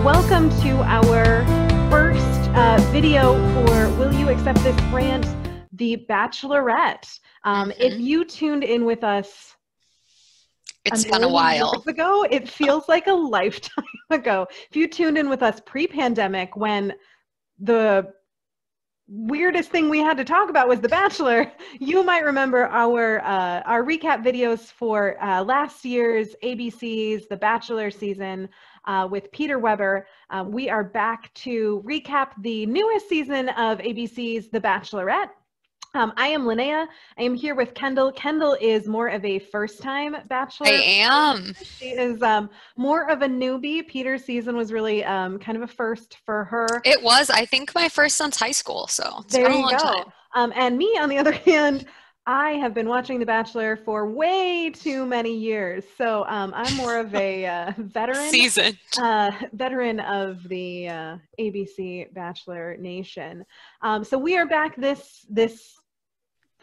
Welcome to our first video for Will You Accept This Rant, The Bachelorette. If you tuned in with us it's been a while years ago, it feels like a lifetime ago. If you tuned in with us pre-pandemic when the weirdest thing we had to talk about was The Bachelor, you might remember our recap videos for last year's ABC's The Bachelor season with Peter Weber. We are back to recap the newest season of ABC's The Bachelorette. I am Linnea. I am here with Kendall. Kendall is more of a first-time Bachelor. I am. She is more of a newbie. Peter's season was really kind of a first for her. It was, I think, my first since high school, so it's there been a you long go. time. And me, on the other hand, I have been watching The Bachelor for way too many years. So I'm more of a veteran. Seasoned. Veteran of the ABC Bachelor Nation. So we are back this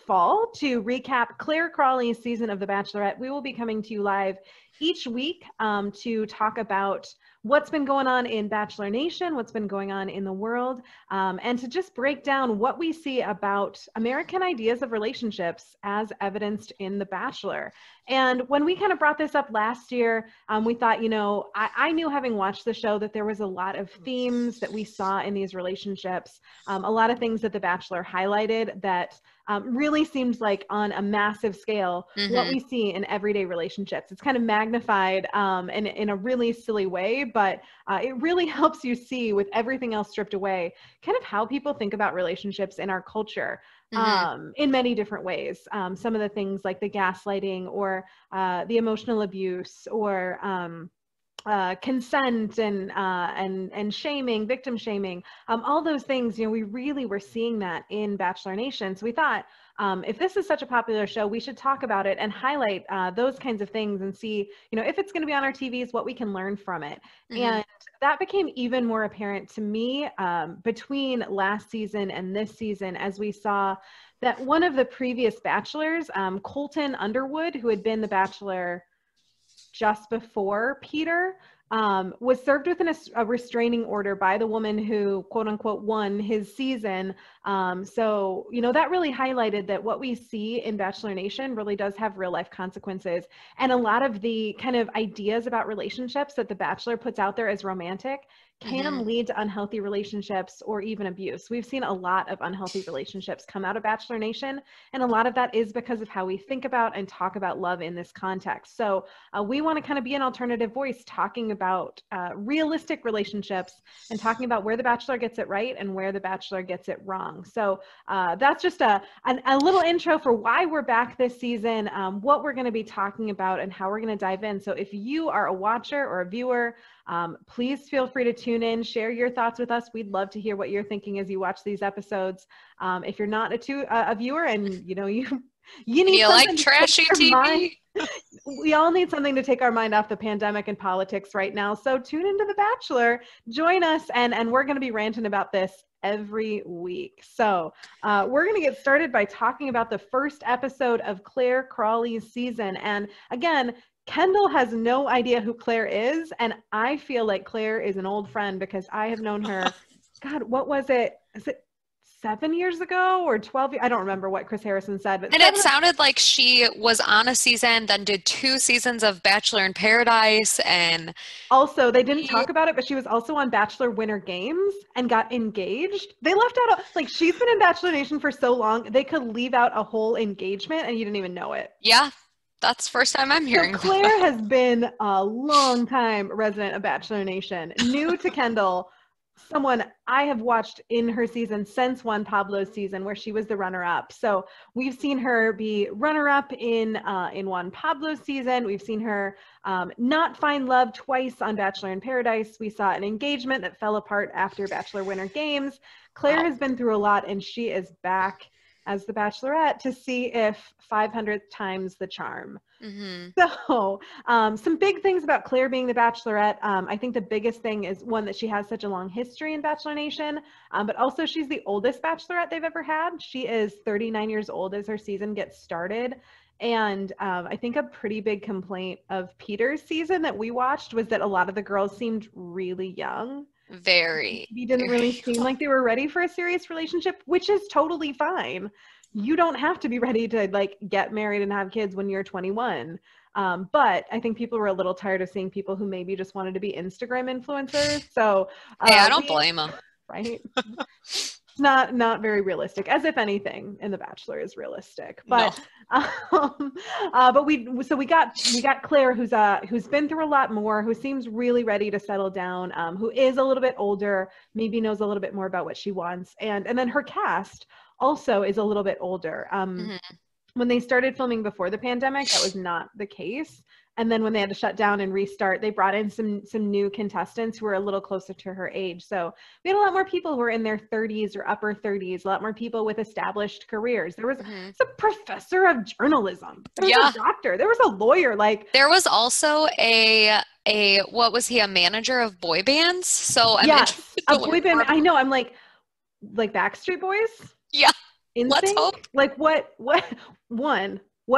fall to recap Clare Crawley's season of The Bachelorette. We will be coming to you live each week to talk about what's been going on in Bachelor Nation, what's been going on in the world, and to just break down what we see about American ideas of relationships as evidenced in The Bachelor. And when we kind of brought this up last year, we thought, you know, I knew, having watched the show, that there was a lot of themes that we saw in these relationships, a lot of things that The Bachelor highlighted that really seems like, on a massive scale, what we see in everyday relationships. It's kind of magnified in a really silly way, but it really helps you see, with everything else stripped away, kind of how people think about relationships in our culture. In many different ways. Some of the things like the gaslighting, or the emotional abuse, or consent, and shaming, victim shaming, all those things, you know, we really were seeing that in Bachelor Nation. So we thought, if this is such a popular show, we should talk about it and highlight those kinds of things, and see, you know, if it's going to be on our TVs, what we can learn from it. And that became even more apparent to me between last season and this season, as we saw that one of the previous Bachelors, Colton Underwood, who had been the Bachelor just before Peter, was served with a restraining order by the woman who, quote unquote, won his season. So, you know, that really highlighted that what we see in Bachelor Nation really does have real life consequences. And a lot of the kind of ideas about relationships that The Bachelor puts out there as romantic can lead to unhealthy relationships, or even abuse. We've seen a lot of unhealthy relationships come out of Bachelor Nation, and a lot of that is because of how we think about and talk about love in this context. So we want to kind of be an alternative voice, talking about realistic relationships, and talking about where The Bachelor gets it right and where The Bachelor gets it wrong. So that's just a little intro for why we're back this season, what we're going to be talking about, and how we're going to dive in. So if you are a watcher or a viewer, please feel free to tune in, share your thoughts with us. We'd love to hear what you're thinking as you watch these episodes. If you're not a viewer, and you know, you need you like trashy TV, we all need something to take our mind off the pandemic and politics right now. So tune into The Bachelor, join us, and we're going to be ranting about this every week. So we're going to get started by talking about the first episode of Clare Crawley's season. And again, Kendall has no idea who Clare is, and I feel like Clare is an old friend, because I have known her, God, what was it? Is it 7 years ago or 12? I don't remember what Chris Harrison said. But and it sounded like she was on a season, then did 2 seasons of Bachelor in Paradise, and also, they didn't talk about it, but she was also on Bachelor Winter Games and got engaged. They left out, like, she's been in Bachelor Nation for so long, they could leave out a whole engagement and you didn't even know it. Yeah. That's the first time I'm hearing about it. Clare has been a long time resident of Bachelor Nation, new to Kendall, someone I have watched in her season since Juan Pablo's season, where she was the runner-up. So we've seen her be runner-up in Juan Pablo's season. We've seen her not find love twice on Bachelor in Paradise. We saw an engagement that fell apart after Bachelor Winter Games. Clare has been through a lot, and she is back as the Bachelorette to see if 500 times the charm. So some big things about Clare being the Bachelorette. I think the biggest thing is, one, that she has such a long history in Bachelor Nation, but also she's the oldest Bachelorette they've ever had. She is 39 years old as her season gets started. And I think a pretty big complaint of Peter's season that we watched was that a lot of the girls seemed really young. Very. He didn't really seem like they were ready for a serious relationship, which is totally fine. You don't have to be ready to like get married and have kids when you're 21. But I think people were a little tired of seeing people who maybe just wanted to be Instagram influencers. So hey, I don't blame them. Right? Not very realistic, as if anything in The Bachelor is realistic. But No. But we got Clare, who's been through a lot more, who seems really ready to settle down, who is a little bit older, maybe knows a little bit more about what she wants, and then her cast also is a little bit older. When they started filming before the pandemic, that was not the case. And then when they had to shut down and restart, they brought in some new contestants who were a little closer to her age. So we had a lot more people who were in their 30s or upper 30s, a lot more people with established careers. There was a professor of journalism. There was a doctor. There was a lawyer. Like there was also a what was he, a manager of boy bands? So I'm interested a boy band. I know. I'm like Backstreet Boys. Yeah. Let's hope. Like what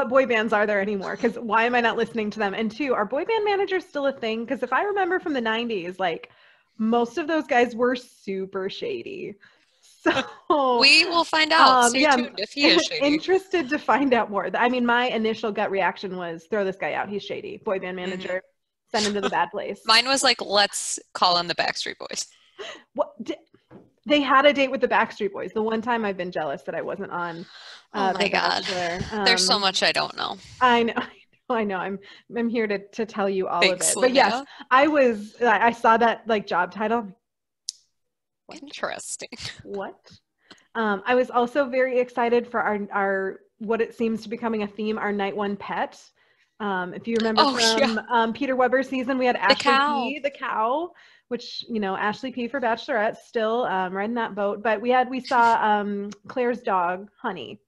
boy bands are there anymore? Because why am I not listening to them? And two, are boy band managers still a thing? Because if I remember from the 90s, like most of those guys were super shady. So we will find out. Stay tuned if he is shady. Interested to find out more. I mean, my initial gut reaction was throw this guy out. He's shady. Boy band manager. Send him to the bad place. Mine was like, let's call him the Backstreet Boys. What? They had a date with the Backstreet Boys. The one time I've been jealous that I wasn't on. Oh my God. There's so much I don't know. I know. I'm here to tell you all Thanks, of it. But yes, I saw that like job title. What? Interesting. What? I was also very excited for our what it seems to be becoming a theme, our night one pet. If you remember from Peter Weber's season, we had Ashley P, the cow, which, you know, Ashley P for Bachelorette, still riding that boat. But we saw Claire's dog, Honey,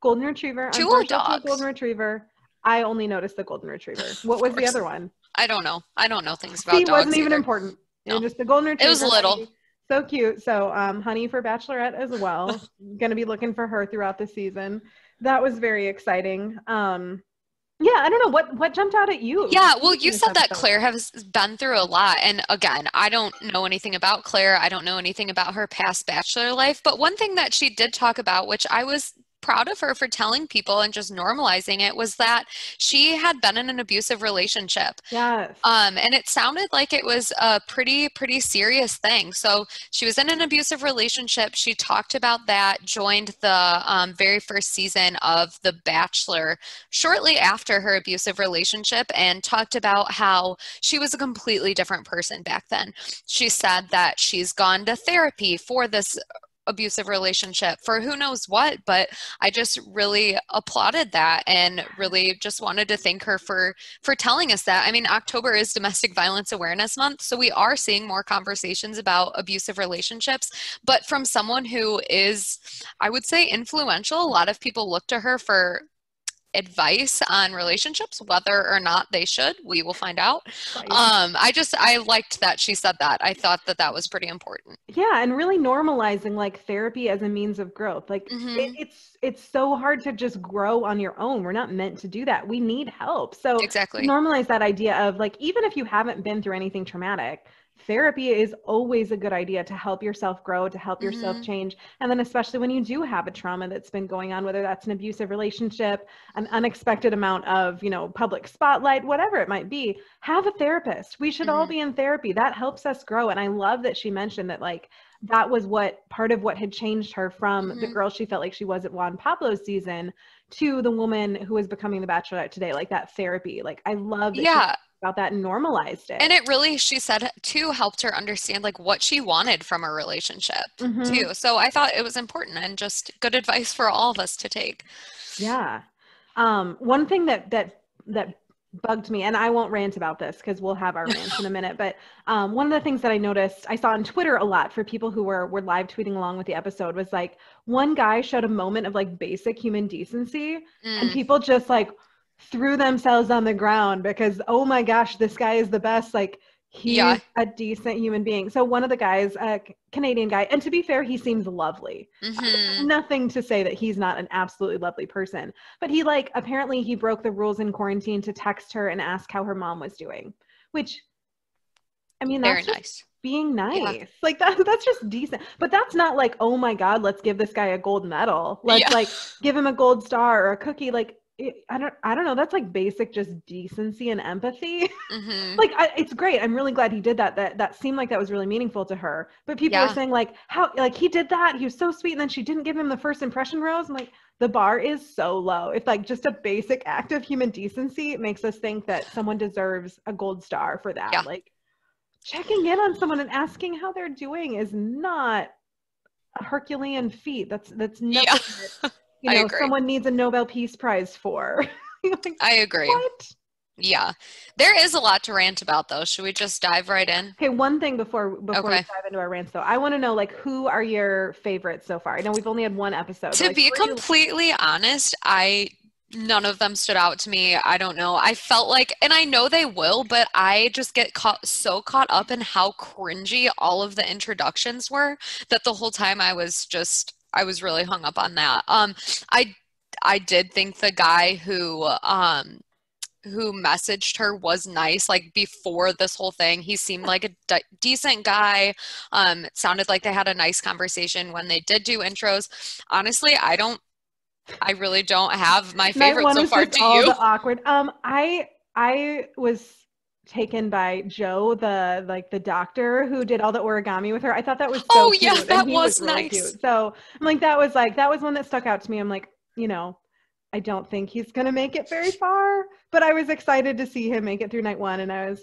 golden retriever. Two dogs. Golden retriever. I only noticed the golden retriever. What was the other one? I don't know. I don't know things about dogs. It wasn't even important. No. Just the golden retriever. It was little. Honey. So cute. So Honey for Bachelorette as well. Going to be looking for her throughout the season. That was very exciting. Yeah, I don't know what jumped out at you. Yeah, well, you said that Clare has been through a lot. And again, I don't know anything about Clare. I don't know anything about her past Bachelor life. But one thing that she did talk about, which I was proud of her for telling people and just normalizing it, was that she had been in an abusive relationship. Yes. And it sounded like it was a pretty serious thing. So she was in an abusive relationship. She talked about that, joined the very first season of The Bachelor shortly after her abusive relationship, and talked about how she was a completely different person back then. She said that she's gone to therapy for this abusive relationship, for who knows what, but I just really applauded that and really just wanted to thank her for telling us that. I mean, October is Domestic Violence Awareness Month, so we are seeing more conversations about abusive relationships, but from someone who is, I would say, influential. A lot of people look to her for advice on relationships, whether or not they should. We will find out. Right. I liked that she said that. I thought that was pretty important. Yeah, and really normalizing like therapy as a means of growth. Like it's so hard to just grow on your own. We're not meant to do that. We need help. So exactly. Normalize that idea of like, even if you haven't been through anything traumatic, therapy is always a good idea to help yourself grow, to help yourself change. And then especially when you do have a trauma that's been going on, whether that's an abusive relationship, an unexpected amount of, you know, public spotlight, whatever it might be, have a therapist. We should all be in therapy. That helps us grow. And I love that she mentioned that like, that was part of what had changed her from the girl she felt like she was at Juan Pablo's season to the woman who is becoming the Bachelorette today. Like that therapy. Like I love that she about that and normalized it. And it really, she said too, helped her understand like what she wanted from a relationship too. So I thought it was important and just good advice for all of us to take. Yeah. One thing that bugged me, and I won't rant about this because we'll have our rant in a minute, but one of the things that I noticed, I saw on Twitter a lot for people who were live tweeting along with the episode, was like one guy showed a moment of like basic human decency and people just like threw themselves on the ground because, oh my gosh, this guy is the best. Like Yeah. He's a decent human being. So one of the guys, a Canadian guy, and to be fair, he seems lovely. Nothing to say that he's not an absolutely lovely person. But he apparently he broke the rules in quarantine to text her and ask how her mom was doing, which, I mean, Very that's just nice. being nice. Yeah. That's just decent. But that's not like, oh my God, let's give this guy a gold medal. Let's Yeah. give him a gold star or a cookie. I don't know. That's basic just decency and empathy. It's great. I'm really glad he did that. That seemed like that was really meaningful to her. But people were Yeah. saying how he did that. He was so sweet, and then she didn't give him the first impression rose. I'm like, the bar is so low. If just a basic act of human decency makes us think that someone deserves a gold star for that. Yeah. Checking in on someone and asking how they're doing is not a Herculean feat. That's nothing that, I agree. someone needs a Nobel Peace Prize for. I agree. What? Yeah. There is a lot to rant about, though. Should we just dive right in? Okay, one thing before we Okay. dive into our rants, though. I want to know, who are your favorites so far? I know we've only had one episode. To be completely honest, none of them stood out to me. I don't know. I felt and I know they will, but I just get so caught up in how cringy all of the introductions were that the whole time I was really hung up on that. I did think the guy who messaged her was nice, before this whole thing. He seemed like a decent guy. It sounded like they had a nice conversation when they did do intros. Honestly, I really don't have my favorite so far. Do you? The awkward. I was taken by Joe, the doctor who did all the origami with her. I thought that was so cute. Yeah, that was really nice. Cute. So I'm that was one that stuck out to me. I'm I don't think he's going to make it very far, but I was excited to see him make it through night one. And I was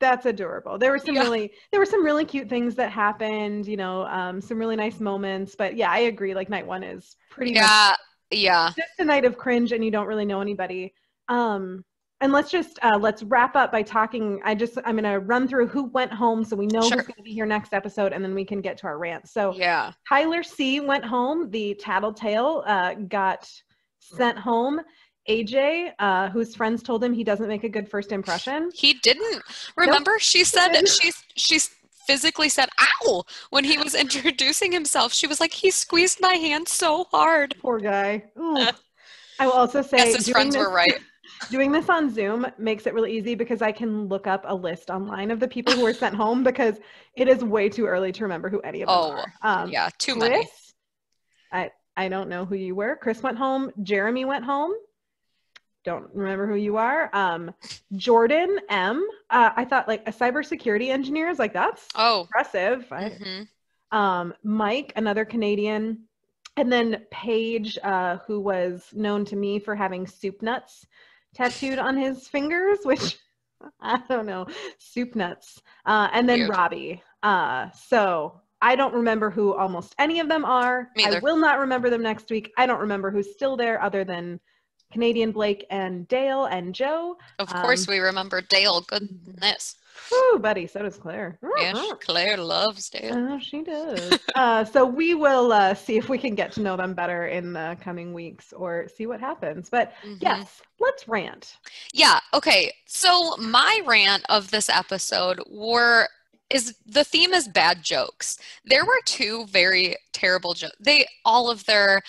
that's adorable. There were some really cute things that happened, some really nice moments, but yeah, I agree. Night one is pretty much just a night of cringe and you don't really know anybody. And let's wrap up by talking. I'm going to run through who went home so we know who's going to be here next episode, and then we can get to our rant. So Tyler C went home. The tattletale got sent home. AJ, whose friends told him he doesn't make a good first impression. He didn't. Remember, nope. She said she physically said "ow" when he was introducing himself. She was like, he squeezed my hand so hard. Poor guy. I will also say, yes, his friends were right. Doing this on Zoom makes it really easy because I can look up a list online of the people who were sent home because it is way too early to remember who any of them are. Yeah, too Chris, many. I don't know who you were. Chris went home. Jeremy went home. Don't remember who you are. Jordan M. I thought a cybersecurity engineer is that's impressive. Mike, another Canadian. And then Paige, who was known to me for having soup nuts tattooed on his fingers, which I don't know, soup nuts. And then Robbie. So I don't remember who almost any of them are. I will not remember them next week. I don't remember who's still there other than Canadian Blake and Dale and Joe. Of course we remember Dale. Goodness. Woo, buddy, so does Claire. Yes, Claire loves Dale. Oh, she does. So we will see if we can get to know them better in the coming weeks or see what happens. But yes, let's rant. Yeah, okay. So my rant of this episode the theme is bad jokes. There were two very terrible jokes. All of their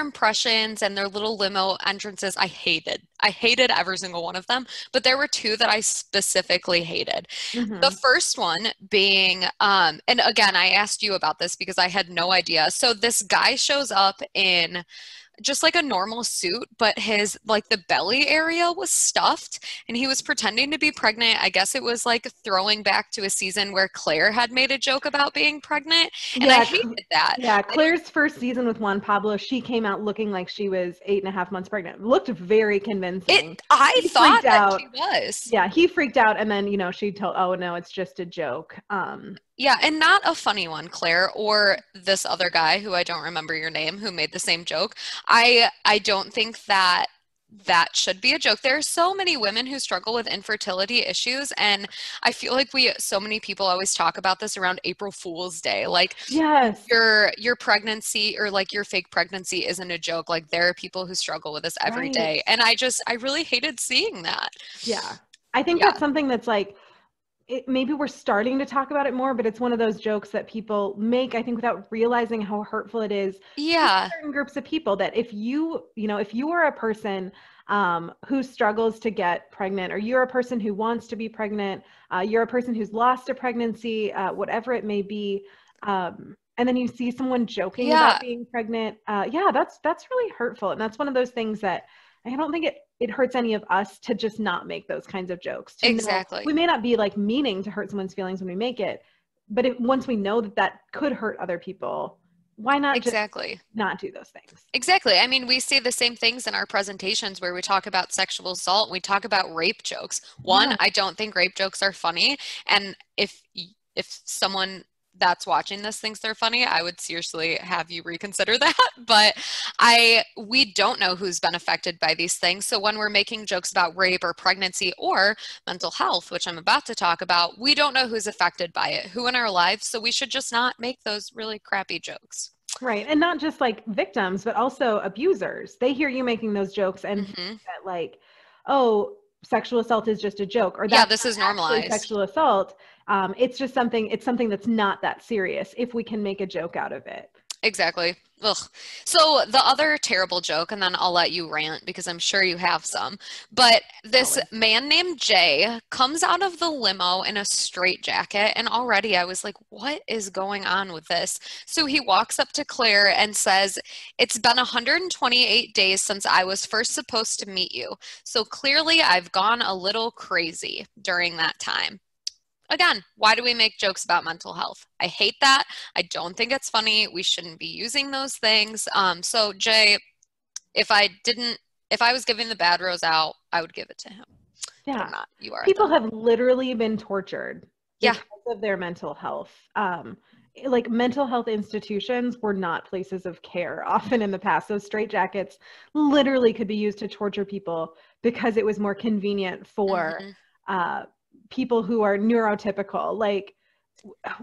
impressions and their little limo entrances I hated. I hated every single one of them, but there were two that I specifically hated. The first one being and again, I asked you about this because I had no idea. So this guy shows up in just a normal suit, but his the belly area was stuffed and he was pretending to be pregnant. I guess it was throwing back to a season where Clare had made a joke about being pregnant, and I hated that. Yeah, Claire's first season with Juan Pablo, she came out looking like she was 8.5 months pregnant. Looked very convincing. I thought that she was. Yeah, he freaked out, and then she told, "Oh no, it's just a joke." Yeah, and not a funny one, Claire, or this other guy who I don't remember your name who made the same joke. I don't think that should be a joke. There are so many women who struggle with infertility issues, and I feel so many people always talk about this around April Fool's Day. Yes, your pregnancy or your fake pregnancy isn't a joke. There are people who struggle with this every day, and I really hated seeing that. Yeah, I think that's something that's maybe we're starting to talk about it more, but it's one of those jokes that people make, I think, without realizing how hurtful it is to certain groups of people. That if if you are a person who struggles to get pregnant, or you're a person who wants to be pregnant, you're a person who's lost a pregnancy, whatever it may be, and then you see someone joking about being pregnant, that's really hurtful. And that's one of those things that I don't think it hurts any of us to just not make those kinds of jokes. Exactly. We may not be like meaning to hurt someone's feelings when we make it, but once we know that could hurt other people, why not just not do those things? Exactly. I mean, we see the same things in our presentations where we talk about sexual assault, we talk about rape jokes. One, I don't think rape jokes are funny. And if someone that's watching this thinks they're funny, I would seriously have you reconsider that. But we don't know who's been affected by these things. So when we're making jokes about rape or pregnancy or mental health, which I'm about to talk about, we don't know who's affected by it, who in our lives. So we should just not make those really crappy jokes. Right. And not just like victims, but also abusers. They hear you making those jokes and think that like, oh, sexual assault is just a joke, or that this is normalized sexual assault. It's just something that's not that serious if we can make a joke out of it. Exactly. Ugh. So the other terrible joke, and then I'll let you rant because I'm sure you have some, but this man named Jay comes out of the limo in a straitjacket, and already I was like, what is going on with this? So he walks up to Claire and says, it's been 128 days since I was first supposed to meet you. So clearly I've gone a little crazy during that time. Again, why do we make jokes about mental health? I hate that. I don't think it's funny. We shouldn't be using those things. So Jay, if I was giving the bad rose out, I would give it to him. Yeah. But I'm not. You are. People have literally been tortured because of their mental health. Like mental health institutions were not places of care often in the past. Those straitjackets literally could be used to torture people because it was more convenient for people who are neurotypical. Like,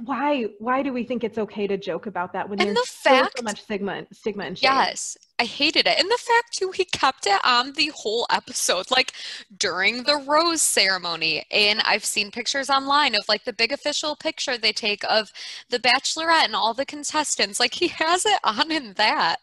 why do we think it's okay to joke about that when there's so much stigma and shame? Yes, I hated it. And the fact too, he kept it on the whole episode, like during the rose ceremony. And I've seen pictures online of like the big official picture they take of the Bachelorette and all the contestants. Like he has it on in that.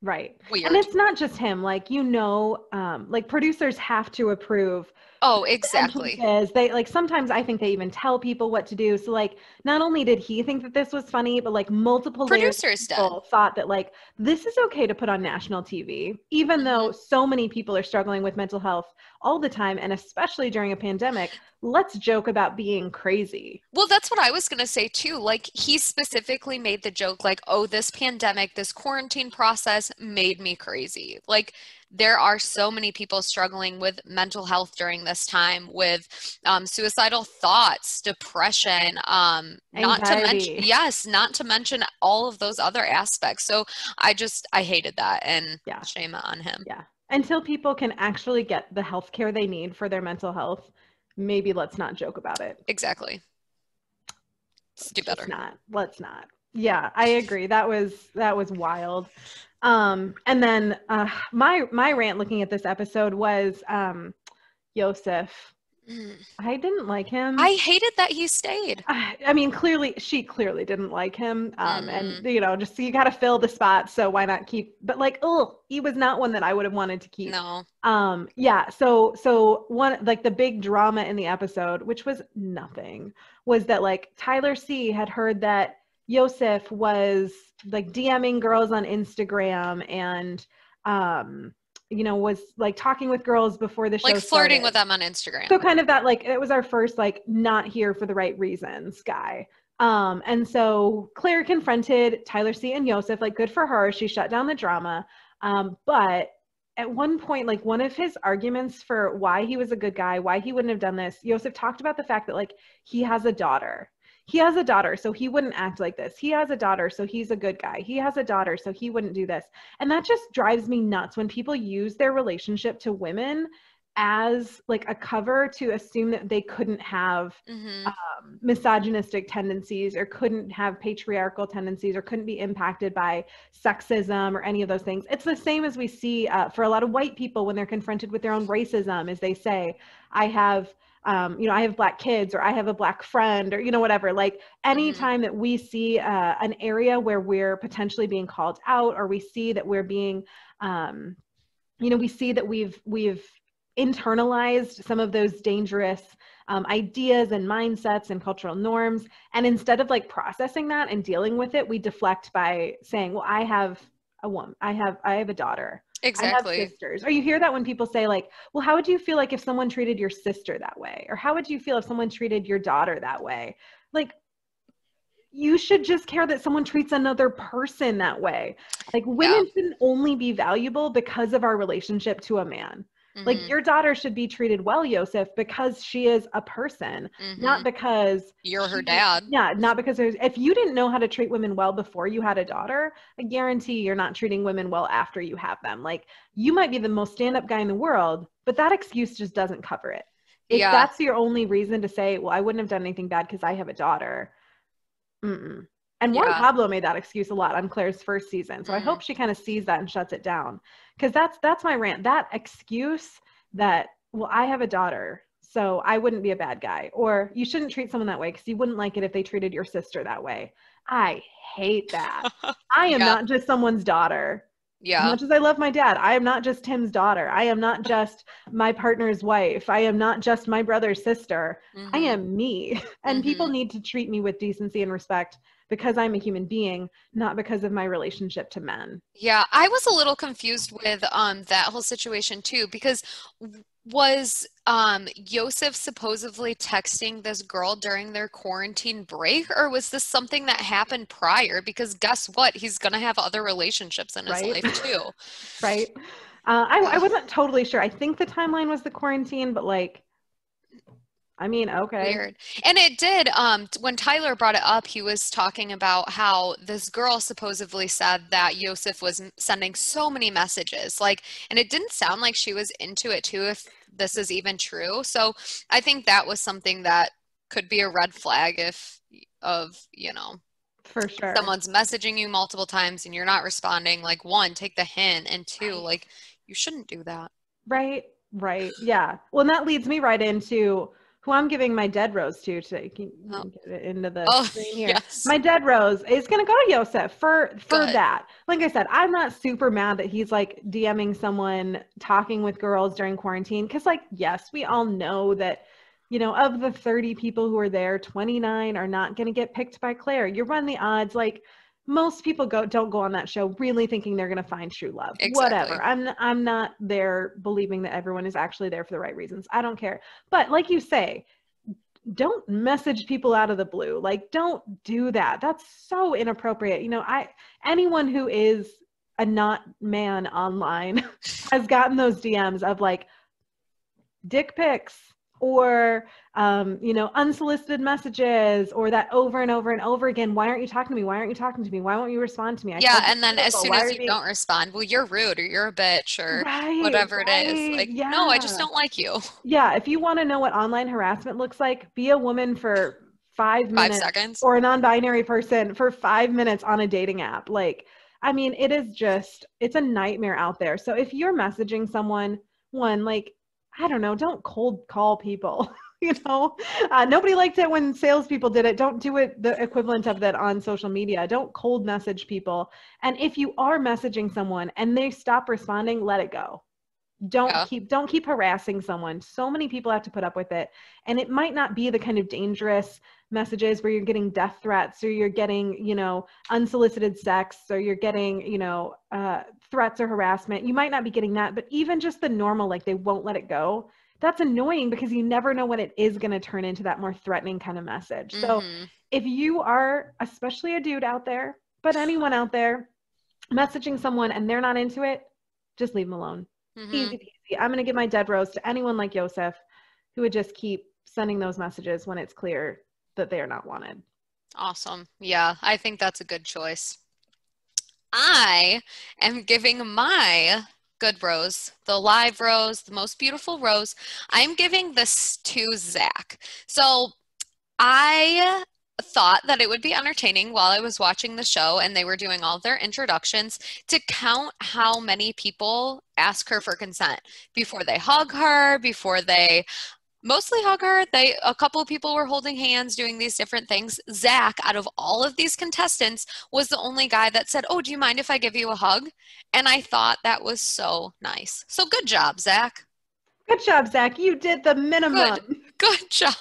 Right. Weird. And it's not just him. Like, like producers have to approve. Oh, exactly. They like, sometimes I think they even tell people what to do. So like, not only did he think that this was funny, but like multiple producers thought that like, this is okay to put on national TV, even though so many people are struggling with mental health all the time. And especially during a pandemic, let's joke about being crazy. Well, that's what I was going to say too. Like he specifically made the joke like, oh, this pandemic, this quarantine process made me crazy. Like there are so many people struggling with mental health during this time with suicidal thoughts, depression, not to mention all of those other aspects. So I hated that, and shame on him. Yeah. Until people can actually get the health care they need for their mental health, maybe let's not joke about it. Exactly. Let's do better. Let's not. Yeah, I agree. That was wild. And then my rant looking at this episode was Yosef. I didn't like him. I hated that he stayed. I mean, she clearly didn't like him. And just you got to fill the spot, so why not keep? But like, he was not one that I would have wanted to keep. No. Yeah. So one, like the big drama in the episode, which was nothing, was that like Tyler C had heard that Yosef was like DMing girls on Instagram and was like talking with girls before the show like flirting started. with them on Instagram. So kind of that, like, it was our first like not here for the right reasons guy. And so Claire confronted Tyler C and Yosef, like good for her. She shut down the drama. But at one point, like one of his arguments for why he was a good guy, why he wouldn't have done this, Yosef talked about the fact that like he has a daughter. He has a daughter, so he wouldn't act like this. He has a daughter, so he's a good guy. He has a daughter, so he wouldn't do this. And that just drives me nuts when people use their relationship to women as like a cover to assume that they couldn't have misogynistic tendencies or couldn't have patriarchal tendencies or couldn't be impacted by sexism or any of those things. It's the same as we see for a lot of white people when they're confronted with their own racism, as they say, I have you know, I have Black kids, or I have a Black friend, or, you know, whatever. Like anytime that we see an area where we're potentially being called out, or we see that we're being, you know, we see that we've internalized some of those dangerous ideas and mindsets and cultural norms. And instead of like processing that and dealing with it, we deflect by saying, well, I have a woman, I have a daughter. Exactly. I have sisters. Or you hear that when people say like, well, how would you feel like if someone treated your sister that way? Or how would you feel if someone treated your daughter that way? Like, you should just care that someone treats another person that way. Like women shouldn't only be valuable because of our relationship to a man. Like your daughter should be treated well, Yosef, because she is a person, not because you're her dad. Yeah, not because if you didn't know how to treat women well before you had a daughter, I guarantee you're not treating women well after you have them. Like you might be the most stand-up guy in the world, but that excuse just doesn't cover it. If that's your only reason to say, well, I wouldn't have done anything bad because I have a daughter. And Juan Pablo made that excuse a lot on Claire's first season. So I hope she kind of sees that and shuts it down. Because that's my rant. That excuse that, well, I have a daughter, so I wouldn't be a bad guy. Or you shouldn't treat someone that way because you wouldn't like it if they treated your sister that way. I hate that. I am not just someone's daughter. As much as I love my dad, I am not just Tim's daughter. I am not just my partner's wife. I am not just my brother's sister. I am me. And people need to treat me with decency and respect because I'm a human being, not because of my relationship to men. Yeah, I was a little confused with that whole situation too, because was Yosef supposedly texting this girl during their quarantine break, or was this something that happened prior? Because guess what? He's gonna have other relationships in his life too. Right. I wasn't totally sure. I think the timeline was the quarantine, but like, I mean, okay. Weird. And it did, when Tyler brought it up, he was talking about how this girl supposedly said that Yosef was sending so many messages, like, and it didn't sound like she was into it too, if this is even true. So I think that was something that could be a red flag you know, for sure, someone's messaging you multiple times and you're not responding. Like, one, take the hint, and two, like, you shouldn't do that. Right. Yeah. Well, and that leads me right into who I'm giving my dead rose to today. Can you get it into the screen here? Yes. My dead rose is going to go to Yosef for that. Like I said, I'm not super mad that he's like DMing someone, talking with girls during quarantine. Cause like, yes, we all know that, you know, of the 30 people who are there, 29 are not going to get picked by Claire. You run the odds. Like most people don't go on that show really thinking they're going to find true love. Exactly. Whatever. I'm not there believing that everyone is actually there for the right reasons. I don't care. But like you say, don't message people out of the blue. Like, don't do that. That's so inappropriate. You know, anyone who is a not man online has gotten those DMs of like dick pics, or you know, unsolicited messages, or that over and over and over again. Why aren't you talking to me? Why aren't you talking to me? Why won't you respond to me? And then as soon as you don't respond, well, you're rude, or you're a bitch, or whatever it is. Like, no, I just don't like you. Yeah, if you want to know what online harassment looks like, be a woman for 5 minutes, 5 seconds, or a non-binary person for 5 minutes on a dating app. Like, I mean, it's a nightmare out there. So if you're messaging someone, like, I don't know, don't cold call people. You know, nobody liked it when salespeople did it. Don't do it the equivalent of that on social media. Don't cold message people. And if you are messaging someone and they stop responding, let it go. Don't keep harassing someone. So many people have to put up with it. And it might not be the kind of dangerous messages where you're getting death threats, or you're getting, you know, unsolicited sex, or you're getting, you know, threats or harassment. You might not be getting that, but even just the normal, like they won't let it go. That's annoying because you never know when it is going to turn into that more threatening kind of message. So if you are, especially a dude out there, but anyone out there, messaging someone and they're not into it, just leave them alone. Easy peasy. I'm going to give my dead rose to anyone like Yosef who would just keep sending those messages when it's clear that they are not wanted. Awesome. Yeah, I think that's a good choice. I am giving my good rose, the live rose, the most beautiful rose. I'm giving this to Zach. So I thought that it would be entertaining while I was watching the show and they were doing all their introductions to count how many people ask her for consent before they hug her, before they Mostly hug her. A couple of people were holding hands, doing these different things. Zach, out of all of these contestants, was the only guy that said, "Oh, do you mind if I give you a hug?" And I thought that was so nice. So good job, Zach. Good job, Zach. You did the minimum. Good job.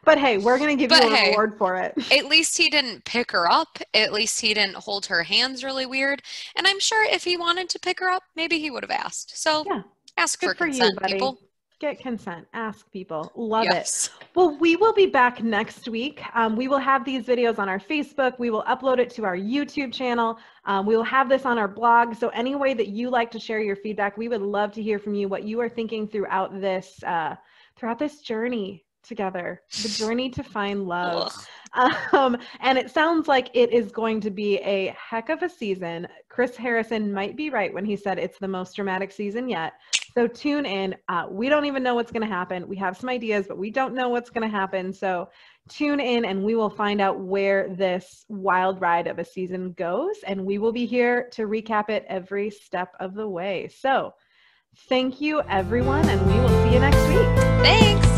But hey, we're going to give you a reward for it. At least he didn't pick her up. At least he didn't hold her hands really weird. And I'm sure if he wanted to pick her up, maybe he would have asked. So yeah. Ask for consent, people. Get consent. Ask people. Love it. Well, we will be back next week. We will have these videos on our Facebook. We will upload it to our YouTube channel. We will have this on our blog. So any way that you like to share your feedback, we would love to hear from you, what you are thinking throughout this journey together, the journey to find love. And it sounds like it is going to be a heck of a season. Chris Harrison might be right when he said it's the most dramatic season yet. So tune in. We don't even know what's going to happen. We have some ideas, but we don't know what's going to happen. So tune in and we will find out where this wild ride of a season goes. And we will be here to recap it every step of the way. So thank you, everyone, and we will see you next week. Thanks.